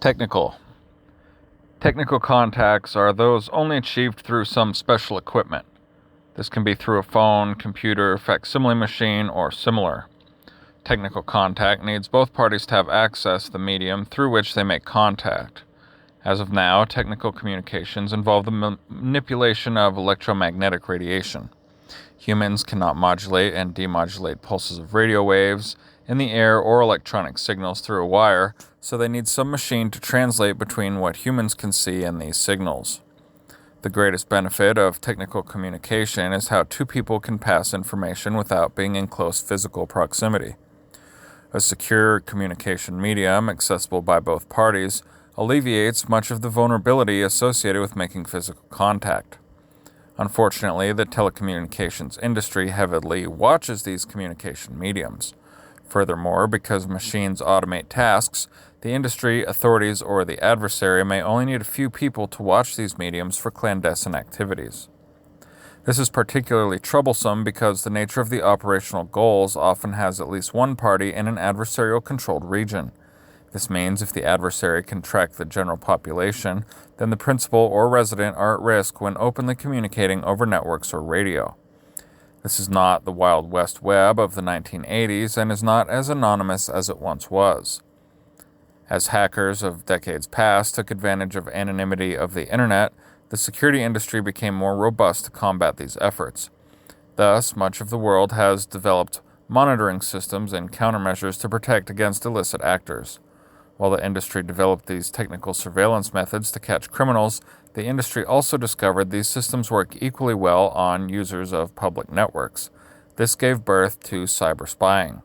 Technical. Technical contacts are those only achieved through some special equipment. This can be through a phone, computer, facsimile machine, or similar. Technical contact needs both parties to have access to the medium through which they make contact. As of now, technical communications involve the manipulation of electromagnetic radiation. Humans cannot modulate and demodulate pulses of radio waves in the air or electronic signals through a wire, so they need some machine to translate between what humans can see and these signals. The greatest benefit of technical communication is how two people can pass information without being in close physical proximity. A secure communication medium, accessible by both parties, alleviates much of the vulnerability associated with making physical contact. Unfortunately, the telecommunications industry heavily watches these communication mediums. Furthermore, because machines automate tasks, the industry, authorities, or the adversary may only need a few people to watch these mediums for clandestine activities. This is particularly troublesome because the nature of the operational goals often has at least one party in an adversarial-controlled region. This means if the adversary can track the general population, then the principal or resident are at risk when openly communicating over networks or radio. This is not the Wild West Web of the 1980s and is not as anonymous as it once was. As hackers of decades past took advantage of anonymity of the internet, the security industry became more robust to combat these efforts. Thus, much of the world has developed monitoring systems and countermeasures to protect against illicit actors. While the industry developed these technical surveillance methods to catch criminals, the industry also discovered these systems work equally well on users of public networks. This gave birth to cyber spying.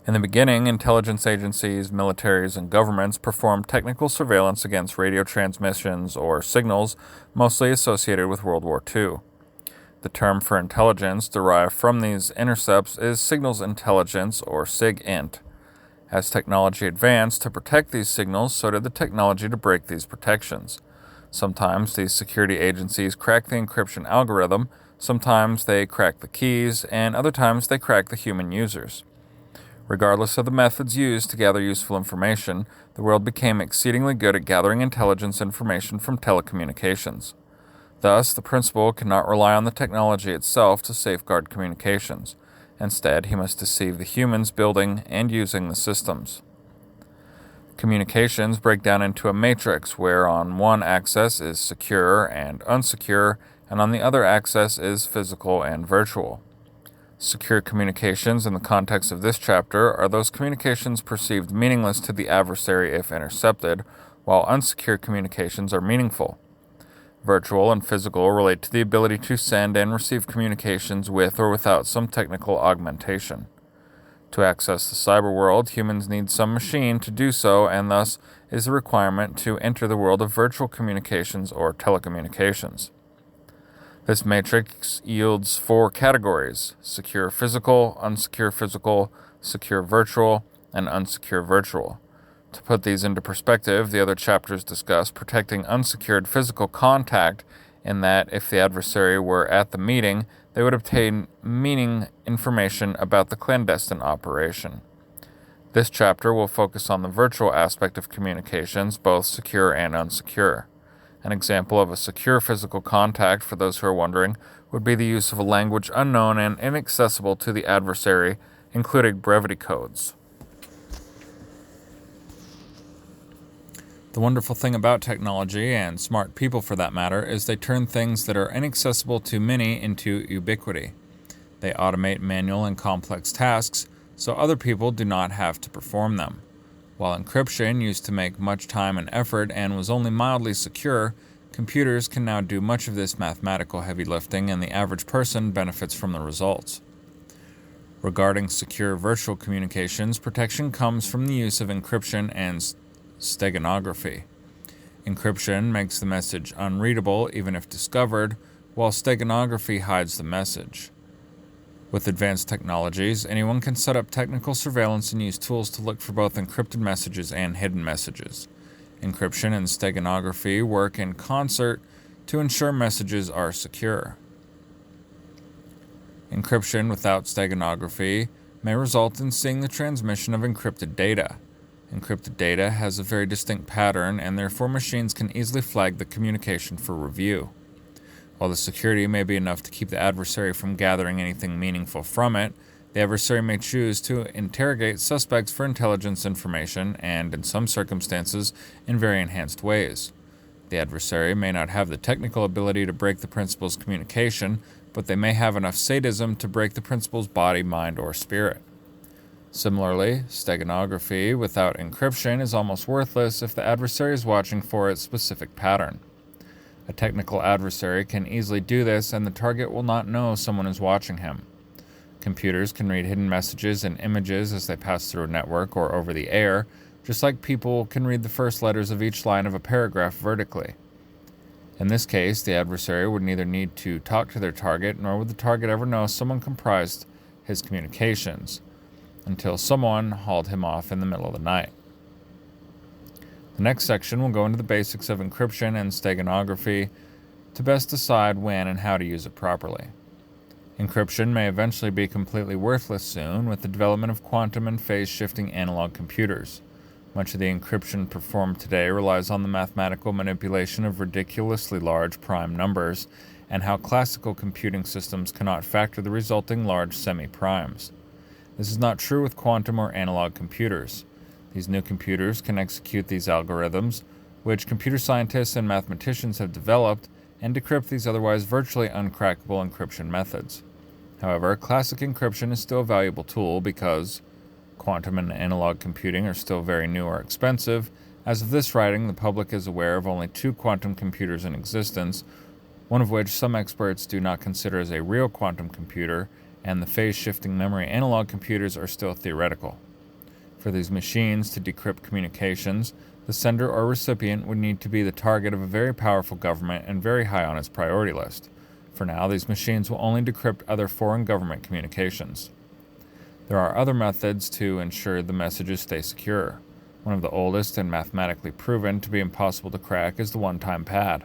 In the beginning, intelligence agencies, militaries, and governments performed technical surveillance against radio transmissions or signals, mostly associated with World War II. The term for intelligence derived from these intercepts is signals intelligence, or SIGINT. As technology advanced to protect these signals, so did the technology to break these protections. Sometimes these security agencies crack the encryption algorithm, sometimes they crack the keys, and other times they crack the human users. Regardless of the methods used to gather useful information, the world became exceedingly good at gathering intelligence information from telecommunications. Thus, the principal cannot rely on the technology itself to safeguard communications. Instead, he must deceive the humans building and using the systems. Communications break down into a matrix where on one axis is secure and unsecure, and on the other axis is physical and virtual. Secure communications in the context of this chapter are those communications perceived meaningless to the adversary if intercepted, while unsecure communications are meaningful. Virtual and physical relate to the ability to send and receive communications with or without some technical augmentation. To access the cyber world, humans need some machine to do so, and thus is a requirement to enter the world of virtual communications or telecommunications. This matrix yields 4 categories: secure physical, secure virtual, and unsecure virtual. To put these into perspective, the other chapters discuss protecting unsecured physical contact in that if the adversary were at the meeting, they would obtain meaning information about the clandestine operation. This chapter will focus on the virtual aspect of communications, both secure and unsecure. An example of a secure physical contact, for those who are wondering, would be the use of a language unknown and inaccessible to the adversary, including brevity codes. The wonderful thing about technology, and smart people for that matter, is they turn things that are inaccessible to many into ubiquity. They automate manual and complex tasks, so other people do not have to perform them. While encryption used to make much time and effort and was only mildly secure, computers can now do much of this mathematical heavy lifting, and the average person benefits from the results. Regarding secure virtual communications, protection comes from the use of encryption and steganography. Encryption makes the message unreadable even if discovered, while steganography hides the message. With advanced technologies, anyone can set up technical surveillance and use tools to look for both encrypted messages and hidden messages. Encryption and steganography work in concert to ensure messages are secure. Encryption without steganography may result in seeing the transmission of encrypted data. Encrypted data has a very distinct pattern, and therefore machines can easily flag the communication for review. While the security may be enough to keep the adversary from gathering anything meaningful from it, the adversary may choose to interrogate suspects for intelligence information and, in some circumstances, in very enhanced ways. The adversary may not have the technical ability to break the principal's communication, but they may have enough sadism to break the principal's body, mind, or spirit. Similarly, steganography without encryption is almost worthless if the adversary is watching for its specific pattern. A technical adversary can easily do this, and the target will not know someone is watching him. Computers can read hidden messages and images as they pass through a network or over the air, just like people can read the first letters of each line of a paragraph vertically. In this case, the adversary would neither need to talk to their target, nor would the target ever know someone comprised his communications, until someone hauled him off in the middle of the night. The next section will go into the basics of encryption and steganography to best decide when and how to use it properly. Encryption may eventually be completely worthless soon with the development of quantum and phase-shifting analog computers. Much of the encryption performed today relies on the mathematical manipulation of ridiculously large prime numbers and how classical computing systems cannot factor the resulting large semi-primes. This is not true with quantum or analog computers. These new computers can execute these algorithms, which computer scientists and mathematicians have developed, and decrypt these otherwise virtually uncrackable encryption methods. However, classic encryption is still a valuable tool because quantum and analog computing are still very new or expensive. As of this writing, the public is aware of only 2 quantum computers in existence, one of which some experts do not consider as a real quantum computer, and the phase-shifting memory analog computers are still theoretical. For these machines to decrypt communications, the sender or recipient would need to be the target of a very powerful government and very high on its priority list. For now, these machines will only decrypt other foreign government communications. There are other methods to ensure the messages stay secure. One of the oldest and mathematically proven to be impossible to crack is the one-time pad.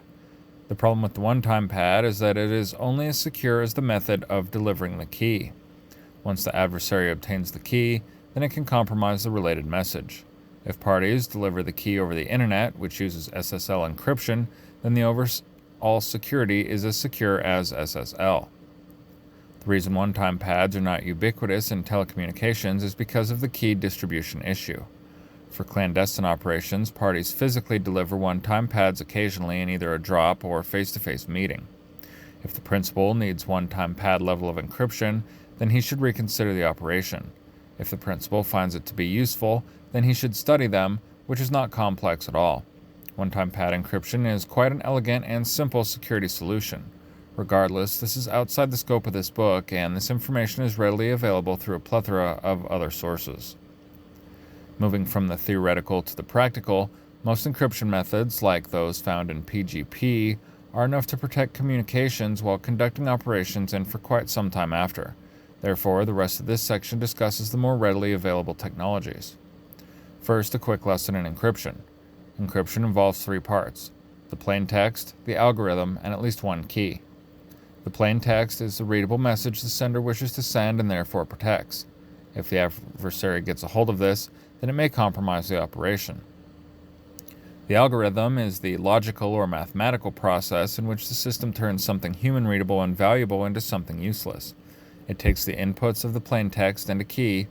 The problem with the one-time pad is that it is only as secure as the method of delivering the key. Once the adversary obtains the key, then it can compromise the related message. If parties deliver the key over the internet, which uses SSL encryption, then the overall security is as secure as SSL. The reason one-time pads are not ubiquitous in telecommunications is because of the key distribution issue. For clandestine operations, parties physically deliver one-time pads occasionally in either a drop or face-to-face meeting. If the principal needs one-time pad level of encryption, then he should reconsider the operation. If the principal finds it to be useful, then he should study them, which is not complex at all. One-time pad encryption is quite an elegant and simple security solution. Regardless, this is outside the scope of this book, and this information is readily available through a plethora of other sources. Moving from the theoretical to the practical, most encryption methods, like those found in PGP, are enough to protect communications while conducting operations and for quite some time after. Therefore, the rest of this section discusses the more readily available technologies. First, a quick lesson in encryption. Encryption involves 3 parts: the plain text, the algorithm, and at least one key. The plain text is the readable message the sender wishes to send and therefore protects. If the adversary gets a hold of this, then it may compromise the operation. The algorithm is the logical or mathematical process in which the system turns something human-readable and valuable into something useless. It takes the inputs of the plain text and a key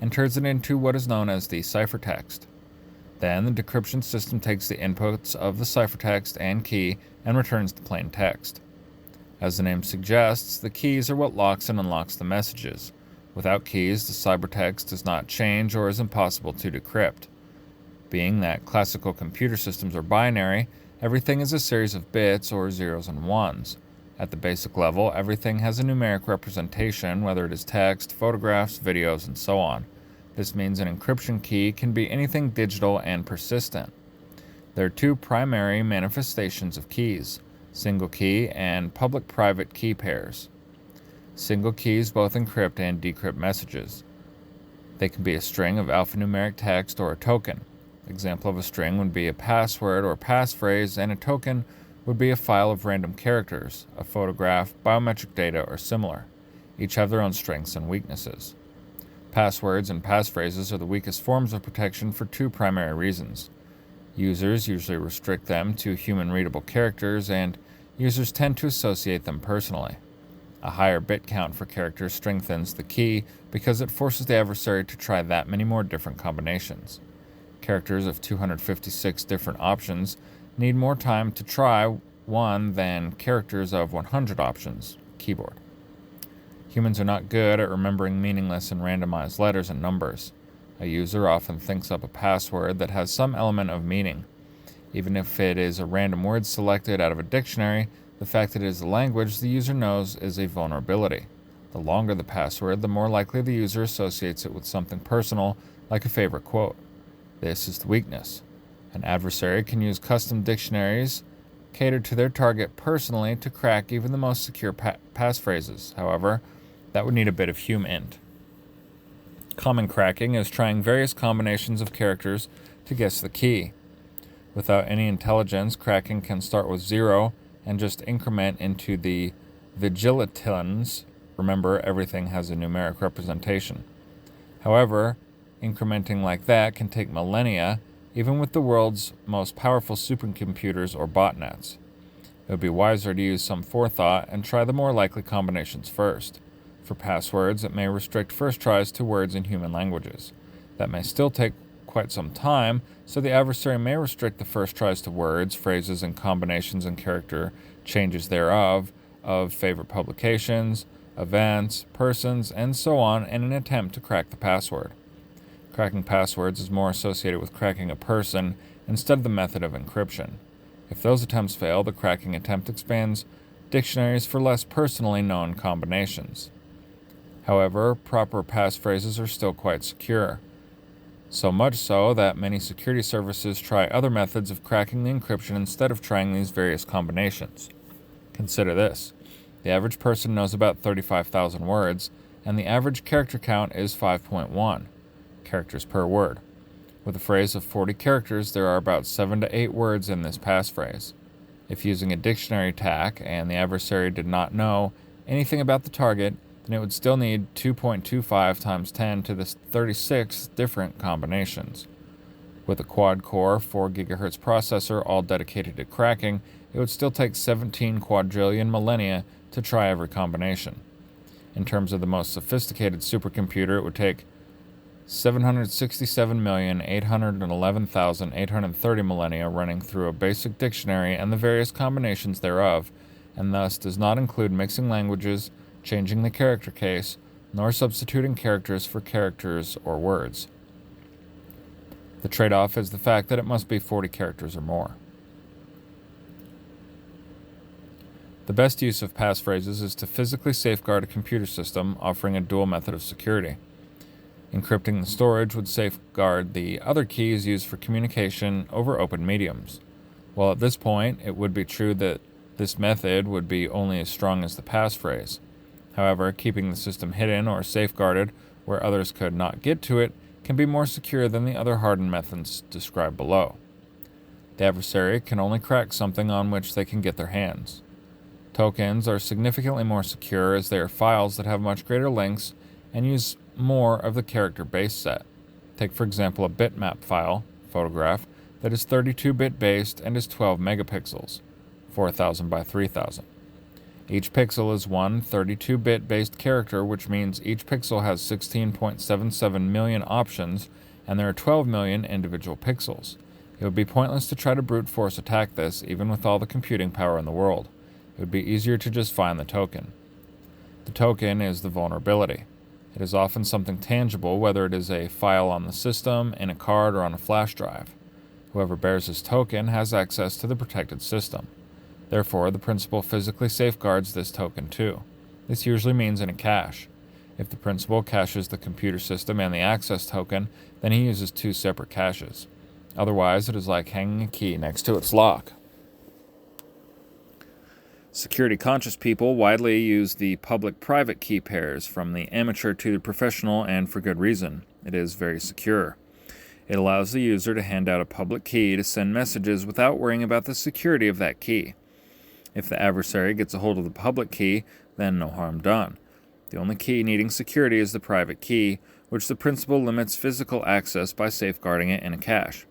and turns it into what is known as the ciphertext. Then the decryption system takes the inputs of the ciphertext and key and returns the plain text. As the name suggests, the keys are what locks and unlocks the messages. Without keys, the ciphertext does not change or is impossible to decrypt. Being that classical computer systems are binary, everything is a series of bits or zeros and ones. At the basic level, everything has a numeric representation, whether it is text, photographs, videos, and so on. This means an encryption key can be anything digital and persistent. There are 2 primary manifestations of keys: single key and public-private key pairs. Single keys both encrypt and decrypt messages. They can be a string of alphanumeric text or a token. Example of a string would be a password or passphrase, and a token would be a file of random characters, a photograph, biometric data, or similar. Each have their own strengths and weaknesses. Passwords and passphrases are the weakest forms of protection for two primary reasons. Users usually restrict them to human-readable characters, and users tend to associate them personally. A higher bit count for characters strengthens the key because it forces the adversary to try that many more different combinations. Characters of 256 different options need more time to try one than characters of 100 options, keyboard. Humans are not good at remembering meaningless and randomized letters and numbers. A user often thinks up a password that has some element of meaning. Even if it is a random word selected out of a dictionary, the fact that it is a language the user knows is a vulnerability. The longer the password, the more likely the user associates it with something personal, like a favorite quote. This is the weakness. An adversary can use custom dictionaries catered to their target personally to crack even the most secure passphrases. However, that would need a bit of human. Common cracking is trying various combinations of characters to guess the key. Without any intelligence, cracking can start with 0 and just increment into the vigilitons. Remember, everything has a numeric representation. However, incrementing like that can take millennia, even with the world's most powerful supercomputers or botnets. It would be wiser to use some forethought and try the more likely combinations first. For passwords, it may restrict first tries to words in human languages. That may still take quite some time, so the adversary may restrict the first tries to words, phrases, and combinations and character changes thereof, of favorite publications, events, persons, and so on in an attempt to crack the password. Cracking passwords is more associated with cracking a person instead of the method of encryption. If those attempts fail, the cracking attempt expands dictionaries for less personally known combinations. However, proper passphrases are still quite secure. So much so that many security services try other methods of cracking the encryption instead of trying these various combinations. Consider this. The average person knows about 35,000 words, and the average character count is 5.1 characters per word. With a phrase of 40 characters, there are about 7 to 8 words in this passphrase. If using a dictionary attack and the adversary did not know anything about the target, then it would still need 2.25 times 10 to the 36 different combinations. With a quad-core 4 GHz processor all dedicated to cracking, it would still take 17 quadrillion millennia to try every combination. In terms of the most sophisticated supercomputer, it would take 767,811,830 millennia running through a basic dictionary and the various combinations thereof, and thus does not include mixing languages, changing the character case, nor substituting characters for characters or words. The trade-off is the fact that it must be 40 characters or more. The best use of passphrases is to physically safeguard a computer system, offering a dual method of security. Encrypting the storage would safeguard the other keys used for communication over open mediums. While at this point, it would be true that this method would be only as strong as the passphrase. However, keeping the system hidden or safeguarded where others could not get to it can be more secure than the other hardened methods described below. The adversary can only crack something on which they can get their hands. Tokens are significantly more secure as they are files that have much greater lengths and use more of the character base set. Take for example a bitmap file, photograph, that is 32-bit based and is 12 megapixels, 4000 by 3000. Each pixel is one 32-bit based character, which means each pixel has 16.77 million options, and there are 12 million individual pixels. It would be pointless to try to brute force attack this, even with all the computing power in the world. It would be easier to just find the token. The token is the vulnerability. It is often something tangible, whether it is a file on the system, in a card, or on a flash drive. Whoever bears this token has access to the protected system. Therefore, the principal physically safeguards this token too. This usually means in a cache. If the principal caches the computer system and the access token, then he uses 2 separate caches. Otherwise, it is like hanging a key next to its lock. Security-conscious people widely use the public-private key pairs, from the amateur to the professional, and for good reason. It is very secure. It allows the user to hand out a public key to send messages without worrying about the security of that key. If the adversary gets a hold of the public key, then no harm done. The only key needing security is the private key, which the principal limits physical access by safeguarding it in a cache.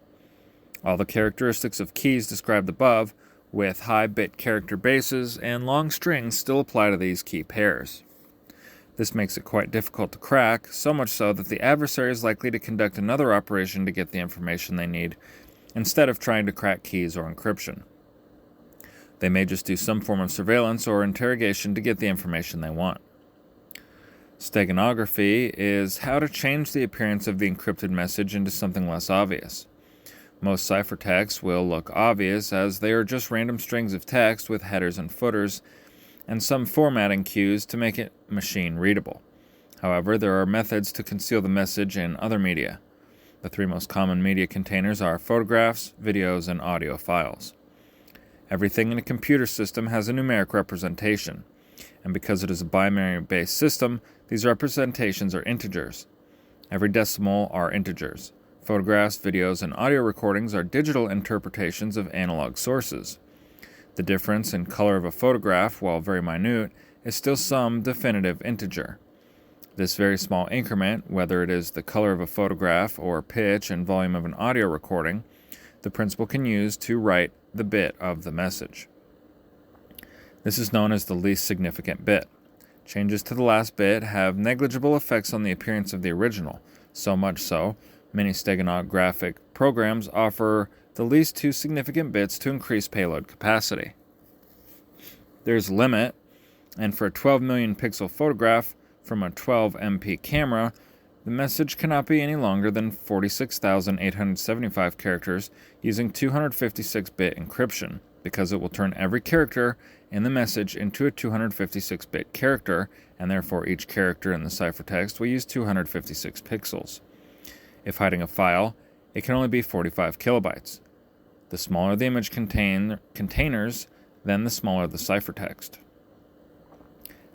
All the characteristics of keys described above, with high bit character bases and long strings, still apply to these key pairs. This makes it quite difficult to crack, so much so that the adversary is likely to conduct another operation to get the information they need, instead of trying to crack keys or encryption. They may just do some form of surveillance or interrogation to get the information they want. Steganography is how to change the appearance of the encrypted message into something less obvious. Most ciphertexts will look obvious as they are just random strings of text with headers and footers and some formatting cues to make it machine readable. However, there are methods to conceal the message in other media. The three most common media containers are photographs, videos, and audio files. Everything in a computer system has a numeric representation, and because it is a binary-based system, these representations are integers. Every decimal are integers. Photographs, videos, and audio recordings are digital interpretations of analog sources. The difference in color of a photograph, while very minute, is still some definitive integer. This very small increment, whether it is the color of a photograph or pitch and volume of an audio recording, the principal can use to write the bit of the message. This is known as the least significant bit. Changes to the last bit have negligible effects on the appearance of the original, so much so, many steganographic programs offer the least two significant bits to increase payload capacity. There's a limit, and for a 12 million pixel photograph from a 12 MP camera, the message cannot be any longer than 46,875 characters using 256-bit encryption, because it will turn every character in the message into a 256-bit character, and therefore each character in the ciphertext will use 256 pixels. If hiding a file, it can only be 45 kilobytes. The smaller the image containers, then the smaller the ciphertext.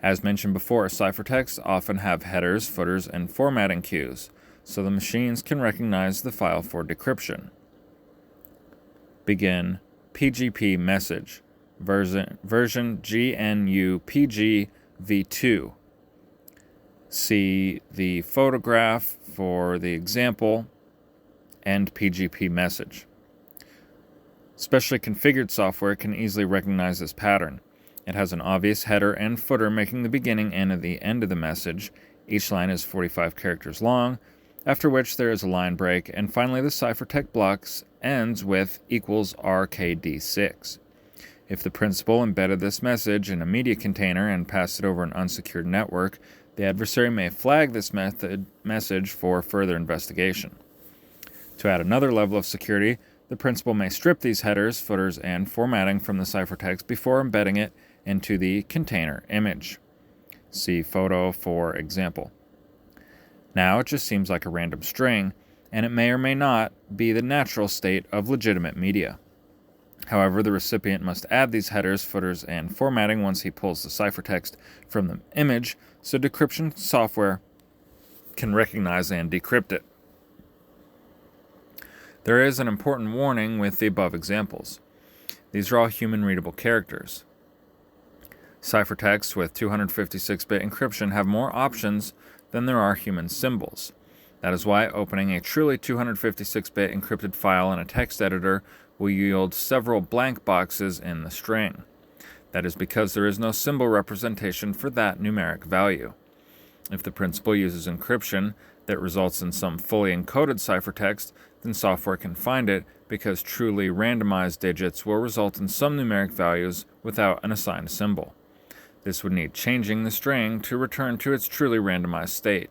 As mentioned before, ciphertexts often have headers, footers, and formatting cues, so the machines can recognize the file for decryption. Begin PGP message, version GNU PG v2. See the photograph for the example, and PGP message. Specially configured software can easily recognize this pattern. It has an obvious header and footer making the beginning and the end of the message. Each line is 45 characters long, after which there is a line break, and finally the ciphertext blocks ends with equals RKD6. If the principal embedded this message in a media container and passed it over an unsecured network, the adversary may flag this message for further investigation. To add another level of security, the principal may strip these headers, footers, and formatting from the ciphertext before embedding it into the container image. See photo for example. Now it just seems like a random string, and it may or may not be the natural state of legitimate media. However, the recipient must add these headers, footers, and formatting once he pulls the ciphertext from the image, so decryption software can recognize and decrypt it. There is an important warning with the above examples. These are all human-readable characters. Ciphertexts with 256-bit encryption have more options than there are human symbols. That is why opening a truly 256-bit encrypted file in a text editor will yield several blank boxes in the string. That is because there is no symbol representation for that numeric value. If the principal uses encryption that results in some fully encoded ciphertext, then software can find it because truly randomized digits will result in some numeric values without an assigned symbol. This would need changing the string to return to its truly randomized state.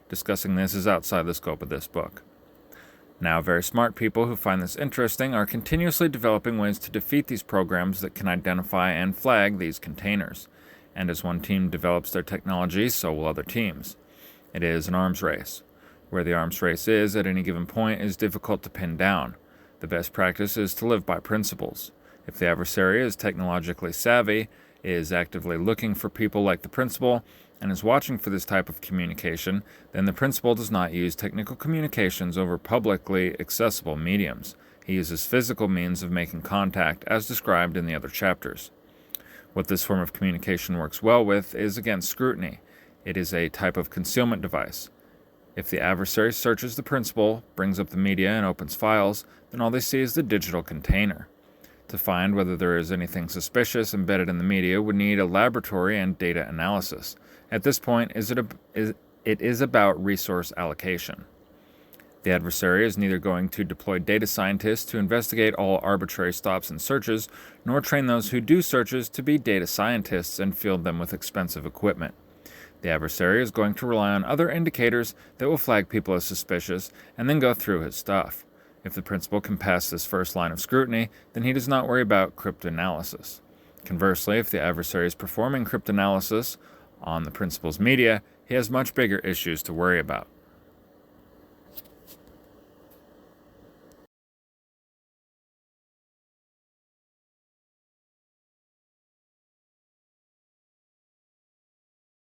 Discussing this is outside the scope of this book. Now, very smart people who find this interesting are continuously developing ways to defeat these programs that can identify and flag these containers. And as one team develops their technology, so will other teams. It is an arms race. Where the arms race is at any given point is difficult to pin down. The best practice is to live by principles. If the adversary is technologically savvy, is actively looking for people like the principal, and is watching for this type of communication, then the principal does not use technical communications over publicly accessible mediums. He uses physical means of making contact, as described in the other chapters. What this form of communication works well with is against scrutiny. It is a type of concealment device. If the adversary searches the principal, brings up the media, and opens files, then all they see is the digital container. To find whether there is anything suspicious embedded in the media would need a laboratory and data analysis. At this point, it is about resource allocation. The adversary is neither going to deploy data scientists to investigate all arbitrary stops and searches, nor train those who do searches to be data scientists and field them with expensive equipment. The adversary is going to rely on other indicators that will flag people as suspicious and then go through his stuff. If the principal can pass this first line of scrutiny, then he does not worry about cryptanalysis. Conversely, if the adversary is performing cryptanalysis on the principal's media, he has much bigger issues to worry about.